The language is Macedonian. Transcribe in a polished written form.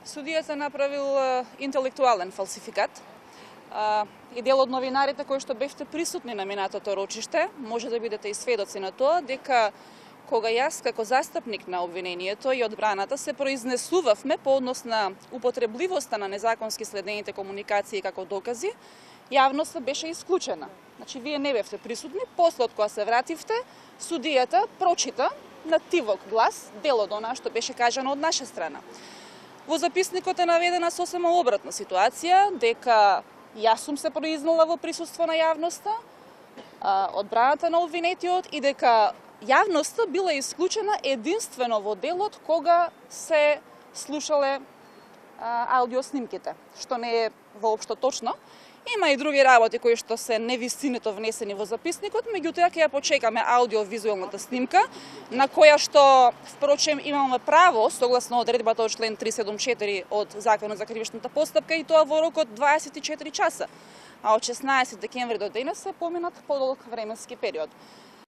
Судијата направил интелектуален фалсификат и дел од новинарите кои што бевте присутни на минатото рочиште, може да бидете и сведоци на тоа, дека кога јас како застапник на обвинението и одбраната се произнесувавме по однос на употребливоста на незаконски следените комуникации како докази, јавноста беше исклучена. Значи, вие не бевте присутни, после од кога се вративте, судијата прочита на тивок глас делот од она што беше кажано од наша страна. Во записникот е наведена сосема обратна ситуација, дека јас сум се произнела во присуство на јавноста, одбраната на обвинетиот и дека јавноста била исклучена единствено во делот кога се слушале аудиоснимките, што не е воопшто точно. Има и други работи кои што се невистините внесени во записникот, меѓутоа ќе ја почекаме аудиовизуелната снимка, на која што, впрочем, имаме право, согласно одредбата од член 374 од Законот за кривичната постапка, и тоа во рок од 24 часа. А од 16 декември до денес се поминат подолг временски период.